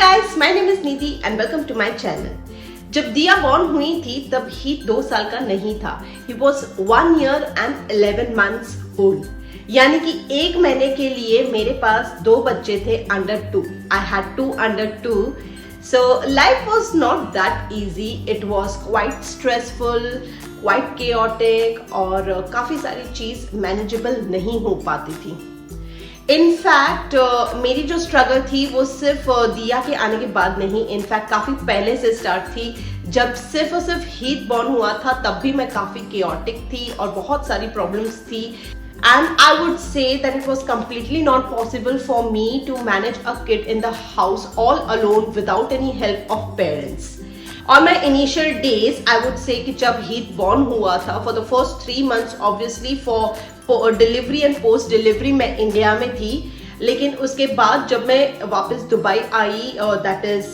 Guys, my name is Nidhi and welcome to my channel. जब Diya born हुई थी तब ही 2 साल का नहीं था। He was 1 year and 11 months old। यानी कि 1 महीने के लिए मेरे पास 2 बच्चे थे under 2। I had 2 under 2। So life was not that easy. It was quite stressful, quite chaotic और काफी सारी चीज मैनेजेबल नहीं हो पाती थी। इनफैक्ट मेरी जो स्ट्रगल थी वो सिर्फ दिया के आने के बाद नहीं, इनफैक्ट काफी पहले से स्टार्ट थी। जब सिर्फ और सिर्फ हीथ बॉर्न हुआ था तब भी मैं काफी chaotic थी और बहुत सारी प्रॉब्लम्स थी। And I would say that it was completely not possible for me to manage a kid in the house all alone without any help of parents. On my initial days, I would say कि जब Heath born हुआ था, for the first 3 months, obviously for delivery and post delivery मैं India में थी। लेकिन उसके बाद जब मैं वापस Dubai I, that is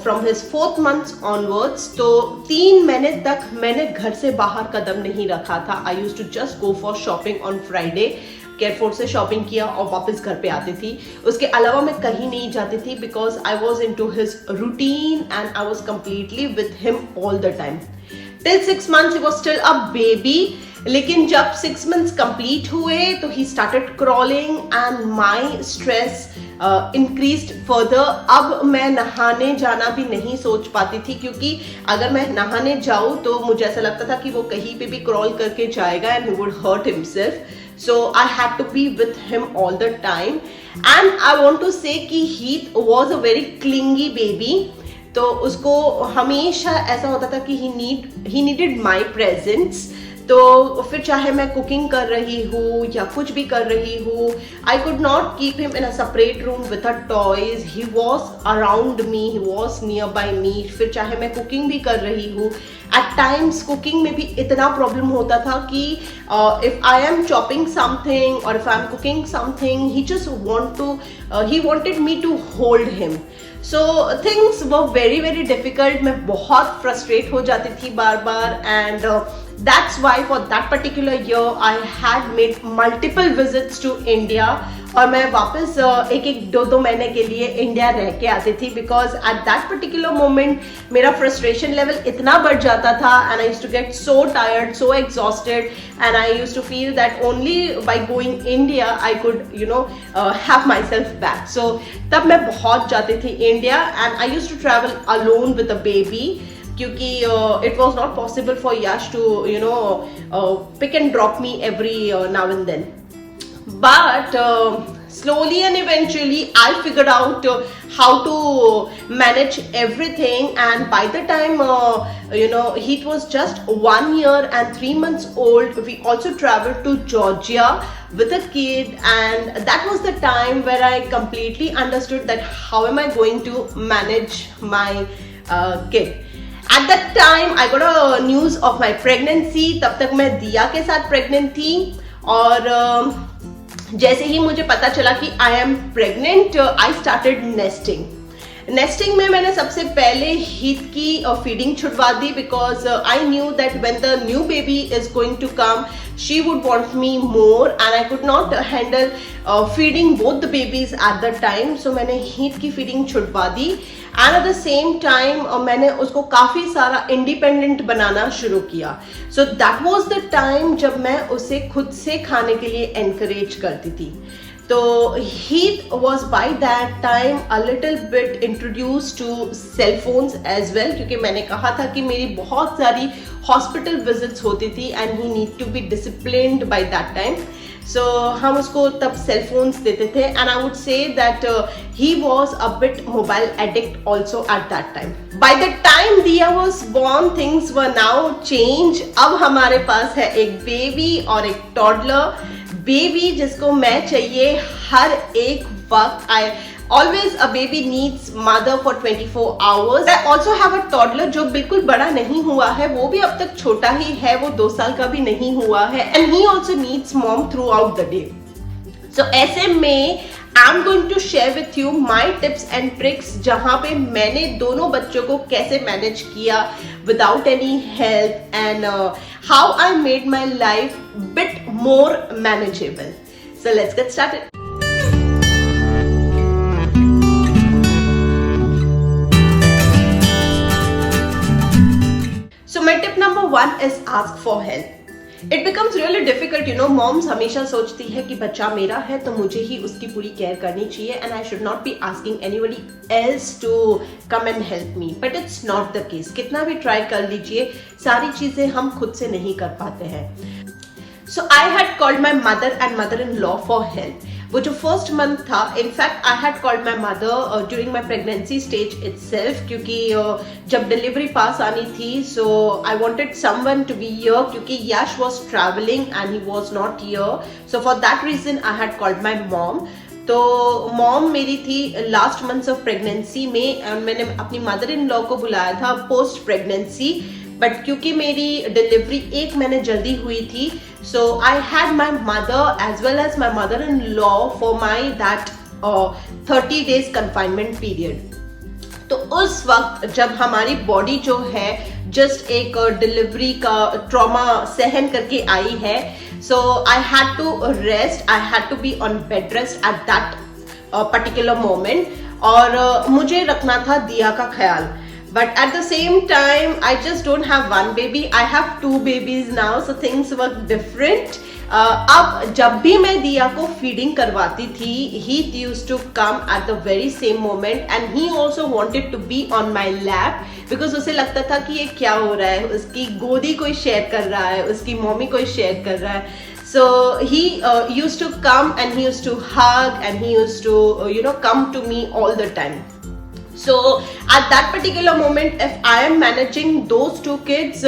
from his 4th month onwards, तो 3 महीने तक मैंने घर से बाहर कदम नहीं रखा था। I used to just go for shopping on Friday. Carrefour से शॉपिंग किया और वापस घर पे आती थी। उसके अलावा मैं कहीं नहीं जाती थी because I was into his routine and I was completely with him all the time. Till 6 months he was still a baby. लेकिन जब 6 months कंप्लीट हुए तो he started crawling and my stress increased further. अब मैं नहाने जाना भी नहीं सोच पाती थी क्योंकि अगर मैं नहाने जाऊं तो मुझे ऐसा लगता था कि वो कहीं पे भी क्रॉल करके जाएगा and he would hurt himself. So I had to be with him all the time, and I want to say कि Heath was a very clingy baby. तो उसको हमेशा ऐसा होता था कि he needed my presence. तो फिर चाहे मैं कुकिंग कर रही हूँ या कुछ भी कर रही हूँ, I could not keep him in a separate room with a toys. He was around me, he was nearby me. फिर चाहे मैं कुकिंग भी कर रही हूँ, एट टाइम्स कुकिंग में भी इतना प्रॉब्लम होता था कि if I am chopping something और if I am cooking something, he just he wanted me to hold him. So things were very very difficult. मैं बहुत फ्रस्ट्रेट हो जाती थी बार बार, and that's why for that particular year I had made multiple visits to India. और मैं वापस 1-2 महीने के लिए इंडिया रह के आती थी because at that particular moment मेरा फ्रस्ट्रेशन लेवल इतना बढ़ जाता था and I used to get so tired, so exhausted, and I used to feel that only by going India I could have my self back. So तब मैं बहुत जाती थी India and I used to travel alone with a baby क्योंकि it was not possible for Yash to pick and drop me every now and then. But slowly and eventually I figured out how to manage everything, and by the time he was just 1 year and 3 months old, we also traveled to Georgia with a kid, and that was the time where I completely understood that how am I going to manage my kid. At that time I got a news of my pregnancy. तब तक मैं दिया के साथ pregnant थी और जैसे ही मुझे पता चला कि I am pregnant, I started nesting में मैंने सबसे पहले हीथ की फीडिंग छुड़वा दी because I knew that when the new baby is going to come she would want me more and I could not handle feeding both the babies at the time. So मैंने Heath की feeding छुड़वा दी and at the same time मैंने उसको काफी सारा independent बनाना शुरू किया। So that was the time जब मैं उसे खुद से खाने के लिए एनकरेज करती थी। तो Heath was by that time a little bit introduced to cell phones as well, क्योंकि मैंने कहा था कि मेरी बहुत सारी हॉस्पिटल विजिट्स होती थी and he need to be disciplined by that time. So हम उसको तब सेल फोन्स देते थे and I would say that he was a bit mobile addict also at that time. By the time Diya was born things were now change. अब हमारे पास है एक baby और एक टॉडलर। बेबी जिसको मैं चाहिए हर एक वक्त। I always a baby needs mother for 24 hours. I also have a toddler जो बिल्कुल बड़ा नहीं हुआ है, वो भी अब तक छोटा ही है, वो 2 साल का भी नहीं हुआ है and he also needs mom throughout the day. So ऐसे में I am going to share with you my tips and tricks जहां पे मैंने दोनों बच्चों को कैसे मैनेज किया without any help and how I made my life bit more manageable. So let's get started. one is ask for help. It becomes really difficult, you know. Moms हमेशा सोचती है कि बच्चा मेरा है तो मुझे ही उसकी पूरी केयर करनी चाहिए and I should not be asking anybody else to come and help me. But it's not the case. कितना भी ट्राई कर लीजिए, सारी चीजें हम खुद से नहीं कर पाते हैं. So I had called my mother and mother-in-law for help. वो जो फर्स्ट मंथ था, in fact I had called my mother during my pregnancy stage itself, क्योंकि जब डिलीवरी पास आनी थी so I wanted someone to be here, क्योंकि Yash was travelling and he was not here. So for that reason I had called my mom. तो mom मेरी थी last months of pregnancy में एंड मैंने अपनी मदर इन लॉ को बुलाया था पोस्ट प्रेगनेंसी. बट क्योंकि मेरी डिलीवरी 1 महीने जल्दी हुई थी, so I had my mother as well as my mother-in-law for my that 30 days confinement period. तो उस वक्त जब हमारी बॉडी जो है जस्ट एक डिलीवरी का ट्रॉमा सहन करके आई है, so I had to rest, I had to be on bed rest at that particular moment. और मुझे रखना था दिया का ख्याल. But at the same time, I just don't have one baby. I have 2 babies now, so things work different. अब जब भी मैं दिया को फीडिंग करवाती थी, he used to come at the very same moment and he also wanted to be on my lap because उसे लगता था कि ये क्या हो रहा है, उसकी गोदी कोई शेयर कर रहा है, उसकी मम्मी कोई शेयर कर रहा है. So he used to come and he used to hug and he used to come to me all the time. So at that particular moment, if I am managing those 2 kids,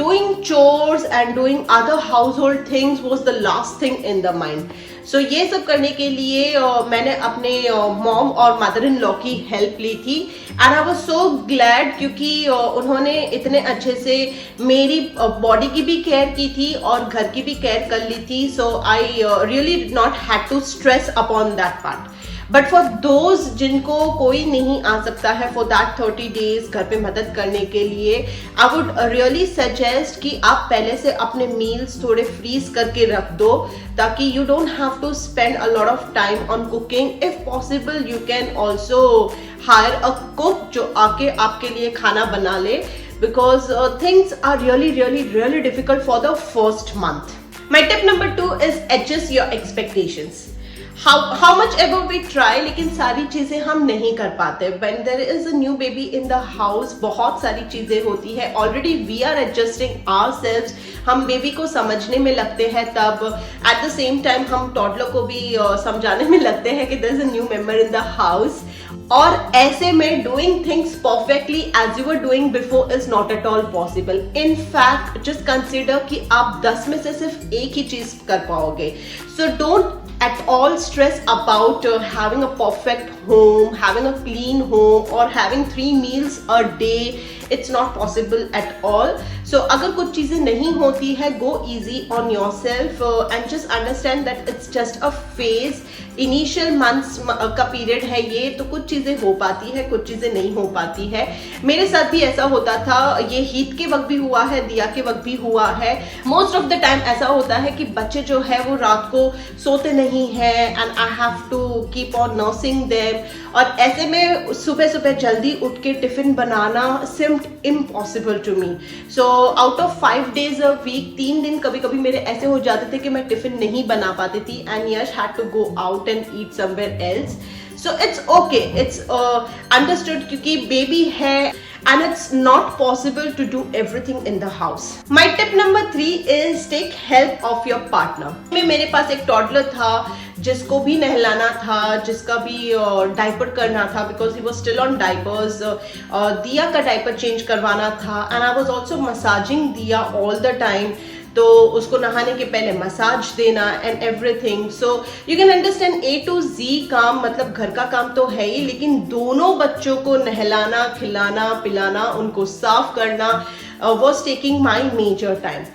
doing chores and doing other household things was the last thing in the mind. So ये सब करने के लिए मैंने अपने mom और mother in law की help ली थी and I was so glad क्योंकि उन्होंने इतने अच्छे से मेरी बॉडी की भी केयर की थी और घर की भी केयर कर ली थी. So I really did not had to stress upon that part. But for those जिनको कोई नहीं आ सकता है फॉर दैट 30 days घर पे मदद करने के लिए, आई वुड रियली सजेस्ट कि आप पहले से अपने मील्स थोड़े फ्रीज करके रख दो ताकि you don't have to spend a lot of time on cooking. If possible you can also hire a cook जो आके आपके लिए खाना बना ले, because things are really difficult for the first month. My tip number 2 is adjust your expectations. How much ever we try, लेकिन सारी चीजें हम नहीं कर पाते. When there is a new baby in the house, बहुत सारी चीजें होती है. Already we are adjusting ourselves. हम बेबी को समझने में लगते हैं, तब at the same time हम टॉडलर को भी समझाने में लगते हैं कि there is a new member in the house. और ऐसे में doing things perfectly as you were doing before is not at all possible. In fact, just consider कि आप 10 में से सिर्फ एक ही चीज कर पाओगे. So don't at all stress about having a perfect home, having a clean home or having 3 meals a day. It's not possible at all. So अगर कुछ चीजें नहीं होती है, go easy on yourself and just understand that it's just a phase. Initial months का period है ये, तो कुछ चीजें हो पाती है, कुछ चीजें नहीं हो पाती है. मेरे साथ भी ऐसा होता था. ये हीट के वक्त भी हुआ है, दिया के वक्त भी हुआ है. मोस्ट ऑफ द टाइम ऐसा होता है कि बच्चे जो है वो रात को सोते नहीं है and I have to keep on nursing them. और ऐसे में सुबह सुबह जल्दी उठ के टिफिन बनाना seemed impossible to me. So out of 5 days a week, 3 दिन कभी कभी मेरे ऐसे हो जाते थे कि मैं टिफिन नहीं बना पाती थी and Yash had to go out and eat somewhere else. So it's okay, it's understood क्योंकि baby है and it's not possible to do everything in the house. My tip number 3 is take help of your partner. मेरे पास एक toddler था जिसको भी नहलाना था, जिसका भी डायपर करना था because he was still on diapers. दिया का डायपर चेंज करवाना था and I was also massaging दिया all the time. तो उसको नहाने के पहले मसाज देना and everything. So you can understand A to Z काम, मतलब घर का काम तो है ही, लेकिन दोनों बच्चों को नहलाना, खिलाना, पिलाना, उनको साफ करना was taking my major time.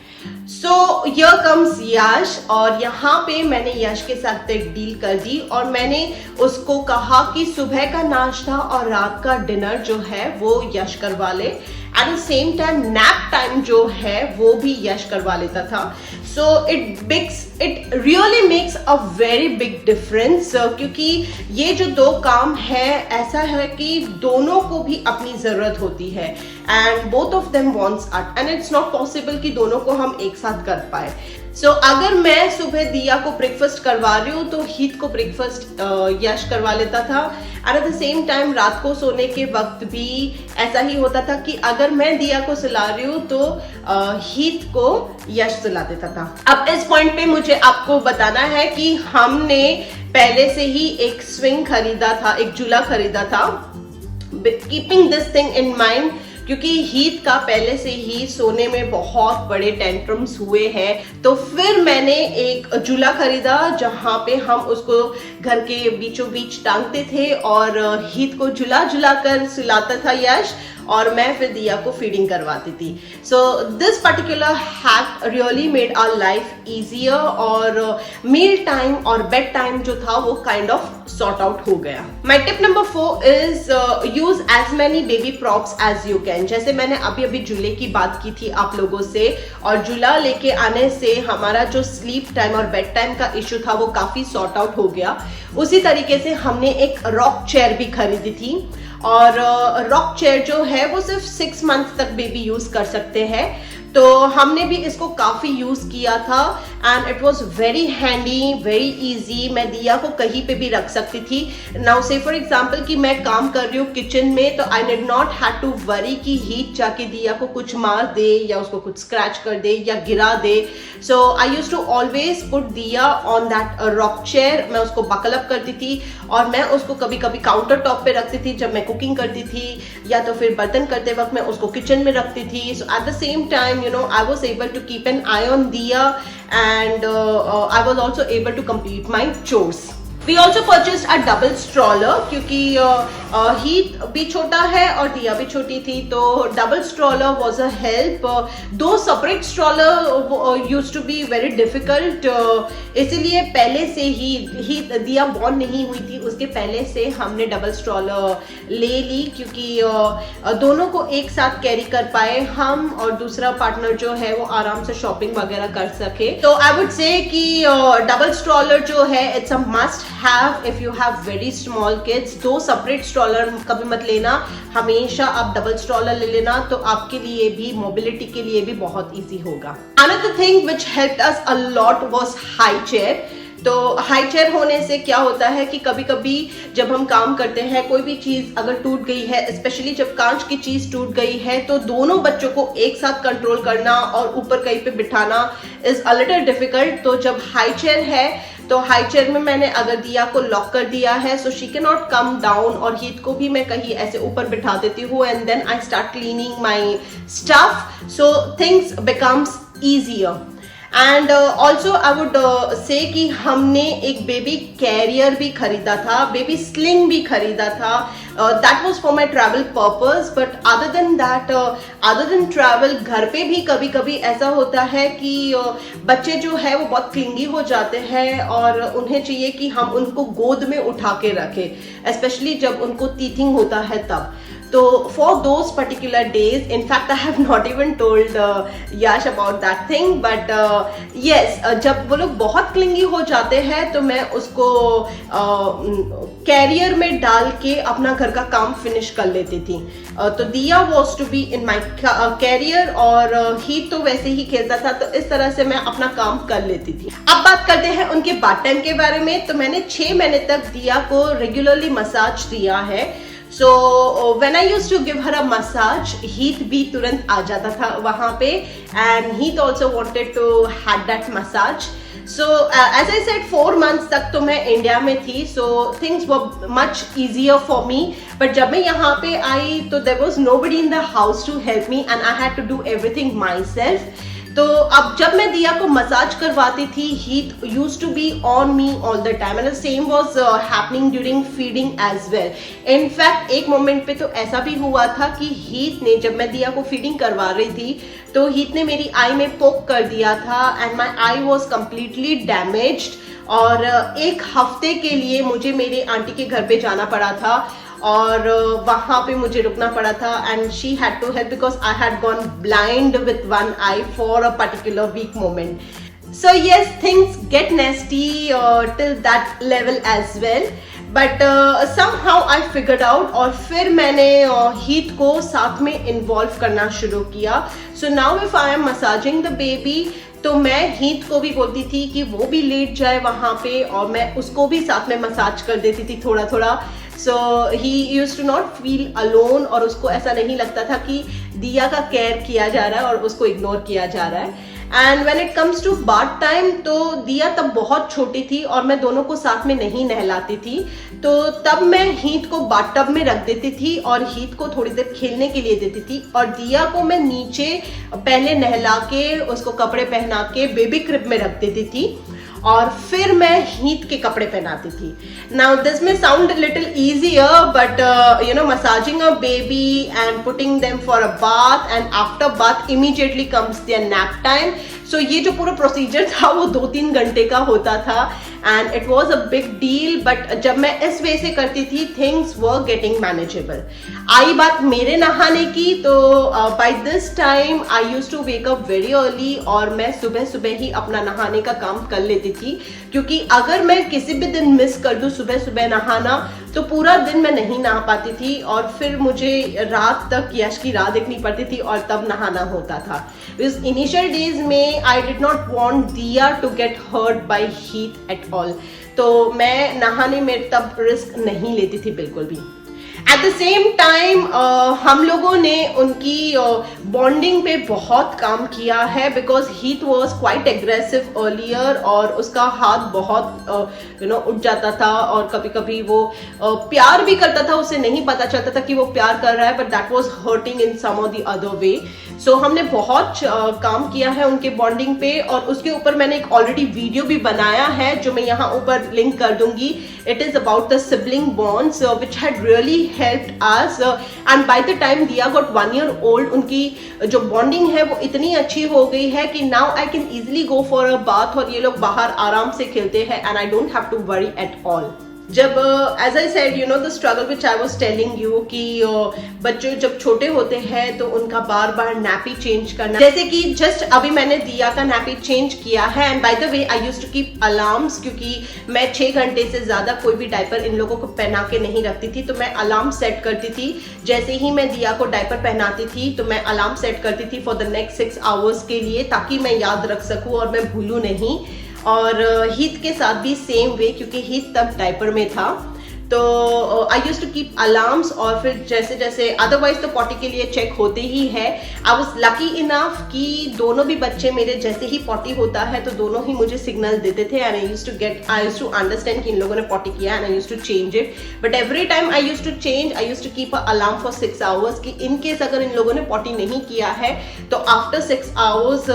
So here comes यश, और यहाँ पे मैंने यश के साथ एक डील कर दी और मैंने उसको कहा कि सुबह का नाश्ता और रात का डिनर जो है वो यश करवा ले. Eight the same time nap time जो है वो भी यश करवा लेता था. So it really makes a very big difference, क्योंकि ये जो दो काम है ऐसा है कि दोनों को भी अपनी जरूरत होती है and both of them wants it and it's not possible कि दोनों को हम एक साथ कर पाए। सो अगर मैं सुबह दिया को ब्रेकफास्ट करवा रही हूँ तो हीत को ब्रेकफास्ट यश करवा लेता था and at the same time रात को सोने के वक्त भी ऐसा ही होता था कि अगर मैं दिया को सुला रही हूँ तो हीत को यश सुला देता था। अब इस पॉइंट पे मुझे आपको बताना है कि हमने पहले से ही एक स्विंग खरीदा था, एक झूला खरीदा था, keeping this thing in mind, क्योंकि हीत का पहले से ही सोने में बहुत बड़े टेंट्रम्स हुए हैं। तो फिर मैंने एक झूला खरीदा जहां पे हम उसको घर के बीचों बीच टांगते थे और हीत को झूला झूला कर सुलाता था यश, और मैं फिर दिया को फीडिंग करवाती थी। So this particular hack really made our life easier और मील टाइम और बेड टाइम जो था वो काइंड ऑफ सॉर्ट आउट हो गया। My tip number 4 is use as many baby props as you can. जैसे मैंने अभी अभी झूले की बात की थी आप लोगों से, और झूला लेके आने से हमारा जो स्लीप टाइम और बेड टाइम का इश्यू था वो काफी सॉर्ट आउट हो गया। उसी तरीके से हमने एक रॉक चेयर भी खरीदी थी, और रॉक चेयर जो है वो सिर्फ 6 मंथ तक बेबी यूज कर सकते हैं। तो हमने भी इसको काफी यूज किया था and it was very handy, very easy. मैं दिया को कहीं पे भी रख सकती थी। नाउ से फॉर एग्जाम्पल कि मैं काम कर रही हूँ किचन में, तो I did not have to worry कि हीट जाके दिया को कुछ मार दे या उसको कुछ स्क्रैच कर दे या गिरा दे। सो आई यूज टू ऑलवेज पुट दिया ऑन दैट रॉक चेयर। मैं उसको बकल अप करती थी और मैं उसको कभी कभी काउंटर टॉप पे रखती थी जब मैं कुकिंग करती थी, या तो फिर बर्तन करते वक्त मैं उसको किचन में रखती थी। So at the same time I was able to keep an eye on Diya and I was also able to complete my chores. We also purchased a double stroller क्योंकि हीत भी छोटा है और दिया भी छोटी थी, तो double stroller was a help. दो separate stroller use to be very difficult, इसीलिए पहले से ही दिया बॉर्न नहीं हुई थी उसके पहले से हमने डबल स्ट्रॉलर ले ली, क्योंकि दोनों को एक साथ कैरी कर पाए हम और दूसरा पार्टनर जो है वो आराम से शॉपिंग वगैरह कर सके। तो आई वुड से कि डबल स्ट्रॉलर जो है it's a must have if you have very small kids। दो सेपरेट स्ट्रॉलर कभी मत लेना, हमेशा आप डबल स्ट्रॉलर ले लेना, तो आपके लिए भी मोबिलिटी के लिए भी बहुत इजी होगा। Another thing which helped us a lot was high chair। तो हाई चेयर होने से क्या होता है कि कभी कभी जब हम काम करते हैं कोई भी चीज अगर टूट गई है, स्पेशली जब कांच की चीज टूट गई है, तो दोनों बच्चों को एक साथ कंट्रोल करना और ऊपर कहीं पे बिठाना इज अ लिटिल डिफिकल्ट। तो जब हाई चेयर है तो हाई चेयर में मैंने अगर दिया को लॉक कर दिया है so she can not come down, और हीत को भी मैं कहीं ऐसे ऊपर बिठा देती हूँ and then I start cleaning my stuff, so things becomes easier. And also I would say कि हमने एक बेबी कैरियर भी खरीदा था, बेबी स्लिंग भी खरीदा था। That was for my travel purpose, but other than travel घर पे भी कभी कभी ऐसा होता है कि बच्चे जो है वो बहुत क्लिंगी हो जाते हैं और उन्हें चाहिए कि हम उनको गोद में उठा के रखें, स्पेशली जब उनको टीथिंग होता है तब। तो for those particular days, in fact I have not even told Yash about that thing, but yes, जब वो लोग बहुत क्लिंगी हो जाते हैं तो मैं उसको कैरियर में डाल के अपना घर का काम फिनिश कर लेती थी। तो Diya was to be in my carrier और ही तो वैसे ही खेलता था, तो इस तरह से मैं अपना काम कर लेती थी। अब बात करते हैं उनके बाथ टाइम के बारे में। तो मैंने 6 महीने तक दिया को रेगुलरली मसाज दिया है। So when I used to give her a massage, हीत भी तुरंत आ जाता था वहां पे, and हीत also wanted to had that massage. So as I said 4 months तक तो मैं इंडिया में थी, so things were much easier for me. But जब मैं यहाँ पे आई तो there was nobody in the house to help me and I had to do everything myself. तो अब जब मैं दिया को मसाज करवाती थी, he used to be on me all the time and the same was happening during feeding as well. In fact एक moment पे तो ऐसा भी हुआ था कि हीत ने, जब मैं दिया को फीडिंग करवा रही थी तो हीत ने मेरी आई में पोक कर दिया था and my I was completely damaged और 1 हफ्ते के लिए मुझे मेरी आंटी के घर पे जाना पड़ा था और वहां पे मुझे रुकना पड़ा था and she had to help because I had gone blind with 1 eye for a particular week moment. So yes, things get nasty till that level as well. But somehow I figured out, और फिर मैंने Heath को साथ में involve करना शुरू किया. So now if I am massaging the baby, तो मैं हीथ को भी बोलती थी कि वो भी लेट जाए वहां पे, और मैं उसको भी साथ में मसाज कर देती थी थोड़ा थोड़ा. So he used to not feel alone, और उसको ऐसा नहीं लगता था कि दिया का केयर किया जा रहा है और उसको इग्नोर किया जा रहा है. And when it comes to bath time, तो दिया तब बहुत छोटी थी और मैं दोनों को साथ में नहीं नहलाती थी. तो तब मैं हीथ को बाथ टब में रख देती थी और हीथ को थोड़ी देर खेलने के लिए देती थी, और दिया को मैं नीचे पहले नहला के उसको कपड़े पहना के बेबी क्रिब में रख देती थी, और फिर मैं हीथ के कपड़े पहनाती थी. नाउ दिस में sound little easier, but massaging a baby and putting them for a bath, and after bath immediately comes their nap time. So ये जो पूरा प्रोसीजर था वो 2-3 घंटे का होता था, and it was a big deal. But जब मैं इस वे से करती थी, things were getting manageable. I बात मेरे नहाने की, तो by this time I used to wake up very early, और मैं सुबह सुबह ही अपना नहाने का काम कर लेती थी, क्योंकि अगर मैं किसी भी दिन मिस कर दूं सुबह सुबह नहाना, तो पूरा दिन मैं नहीं नहा पाती थी, और फिर मुझे रात तक यश की राह देखनी पड़ती थी और तब नहाना होता था. बिकॉज इनिशियल डेज में I did not want Diya to get hurt by हीथ एट ऑल. तो मैं नहाने में तब रिस्क नहीं लेती थी बिल्कुल भी. एट द सेम टाइम हम लोगों ने उनकी बॉन्डिंग पे बहुत काम किया है, because Heath was quite aggressive earlier, और उसका हाथ बहुत उठ जाता था, और कभी कभी वो प्यार भी करता था, उसे नहीं पता चलता था कि वो प्यार कर रहा है, बट दैट वॉज हर्टिंग इन सम और द अदर वे. सो हमने बहुत काम किया है उनके बॉन्डिंग पे, और उसके ऊपर मैंने एक ऑलरेडी वीडियो भी बनाया है जो मैं यहाँ ऊपर लिंक कर दूंगी. It is about the sibling bonds which had really helped us, and by the time Diya got 1 year old, उनकी जो बॉन्डिंग है वो इतनी अच्छी हो गई है कि now I can easily go for a bath, और ये लोग बाहर आराम से खेलते हैं, and I don't have to worry at all. जब as I said the struggle which I was telling you कि बच्चे जब छोटे होते हैं तो उनका बार बार नैपी चेंज करना, जैसे कि जस्ट अभी मैंने दिया का नैपी चेंज किया है. And by the way I used to keep alarms, क्योंकि मैं 6 घंटे से ज्यादा कोई भी डायपर इन लोगों को पहना के नहीं रखती थी, तो मैं अलार्म सेट करती थी. जैसे ही मैं दिया को डायपर पहनाती थी तो मैं अलार्म सेट करती थी फॉर द नेक्स्ट 6 आवर्स के लिए, ताकि मैं याद रख सकूं और मैं भूलूं नहीं. और हीथ के साथ भी सेम वे, क्योंकि हीथ तब डायपर में था, तो I used to keep alarms. और फिर जैसे जैसे अदरवाइज तो पॉटी के लिए चेक होते ही है. आई वाज लकी इनफ कि दोनों भी बच्चे मेरे जैसे ही पॉटी होता है तो दोनों ही मुझे सिग्नल देते थे, and I used to understand कि इन लोगों ने पॉटी किया, and I used to change it. But every time I used to keep a alarm for 6 hours, कि इन केस अगर इन लोगों ने पॉटी नहीं किया है तो after 6 hours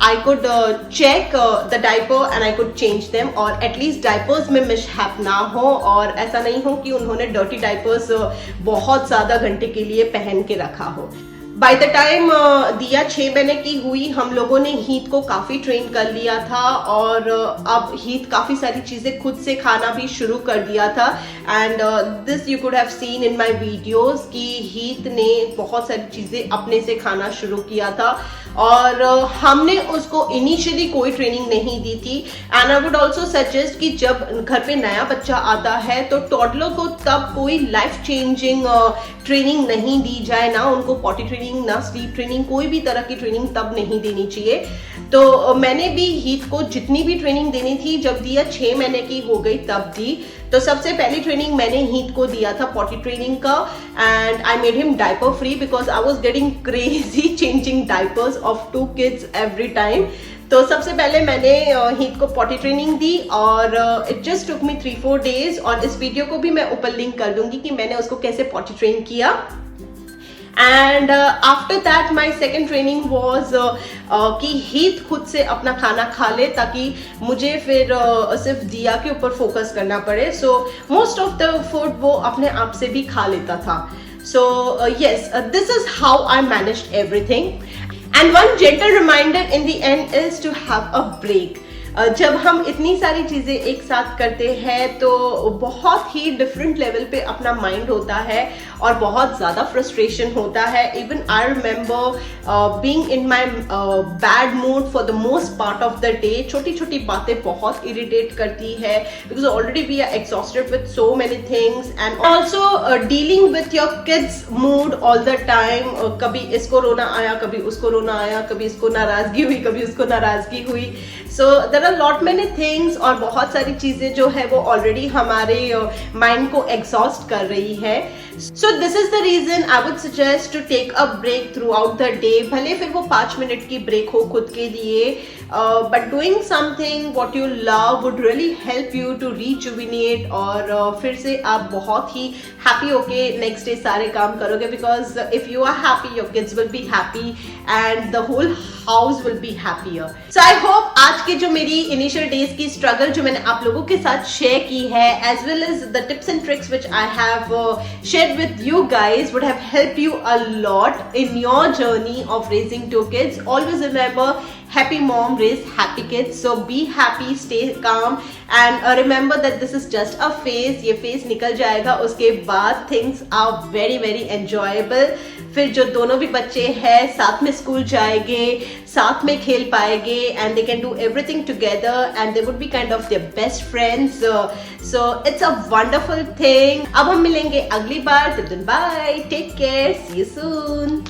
I could check the diaper and I could change them, और at least diapers में मिसहैप ना हो, और ऐसा नहीं हो कि उन्होंने डर्टी डायपर्स बहुत ज्यादा घंटे के लिए पहन के रखा हो. बाय द टाइम दिया 6 महीने की हुई, हम लोगों ने हीथ को काफी ट्रेन कर लिया था, और अब हीथ काफी सारी चीजें खुद से खाना भी शुरू कर दिया था. And this you could have seen in my videos कि हीथ ने बहुत सारी चीजें अपने से खाना शुरू किया था, और हमने उसको इनिशियली कोई ट्रेनिंग नहीं दी थी. And I would also suggest कि जब घर पे नया बच्चा आता है तो टॉडलर को तब कोई लाइफ चेंजिंग ट्रेनिंग नहीं दी जाए, ना उनको पॉटी ट्रेनिंग, ना स्लीप ट्रेनिंग, कोई भी तरह की ट्रेनिंग तब नहीं देनी चाहिए. तो मैंने भी हीथ को जितनी भी ट्रेनिंग देनी थी जब दिया 6 महीने की हो गई तब दी. तो सबसे पहली ट्रेनिंग मैंने हीथ को दिया था पॉटी ट्रेनिंग का, and I made him diaper free because I was getting crazy changing diapers of 2 kids every time. तो सबसे पहले मैंने हीथ को पॉटी ट्रेनिंग दी, और it just took me 3-4 days, और इस वीडियो को भी मैं ऊपर लिंक कर दूंगी कि मैंने उसको कैसे पॉटी ट्रेन किया. And after that my second training was कि हीथ खुद से अपना खाना खा ले, ताकि मुझे फिर सिर्फ दिया के ऊपर फोकस करना पड़े. So most of the food वो अपने आप से भी खा लेता था. सो yes, this is how I managed everything. And one gentle reminder in the end is to have a break. जब हम इतनी सारी चीजें एक साथ करते हैं तो बहुत ही डिफरेंट लेवल पे अपना माइंड होता है, और बहुत ज़्यादा फ्रस्ट्रेशन होता है. Even I remember being in my bad mood for the most part of the day. छोटी छोटी बातें बहुत इरिटेट करती है because already we are exhausted with so many things and also dealing with your kids mood all the time. कभी इसको रोना आया, कभी उसको रोना आया, कभी इसको नाराजगी हुई, कभी उसको नाराजगी हुई. So there are lot many things और बहुत सारी चीजें जो है वो ऑलरेडी हमारे माइंड को एग्जॉस्ट कर रही है. So this is the reason I would suggest to take a break throughout the day. भले फिर वो 5 मिनट की ब्रेक हो खुद के लिए, but doing something what you love would really help you to rejuvenate. और फिर से आप बहुत ही हैप्पी होके नेक्स्ट डे सारे काम करोगे because if you are happy your kids will be happy and the whole house will be happier. So I hope आज की जो मेरी इनिशियल डेज की स्ट्रगल जो मैंने आप लोगों के साथ शेयर की है as well as the tips and tricks which I have shared with you guys would have helped you a lot in your journey of raising 2 kids. Always remember, happy mom raise happy kids. So be happy, stay calm and remember that this is just a phase. ये phase निकल जाएगा, उसके बाद things are very very enjoyable. फिर जो दोनों भी बच्चे हैं साथ में स्कूल जाएंगे, साथ में खेल पाएंगे and they can do everything together and they would be kind of their best friends. So it's a wonderful thing. अब हम मिलेंगे अगली बार. Till then, bye, take care, see you soon.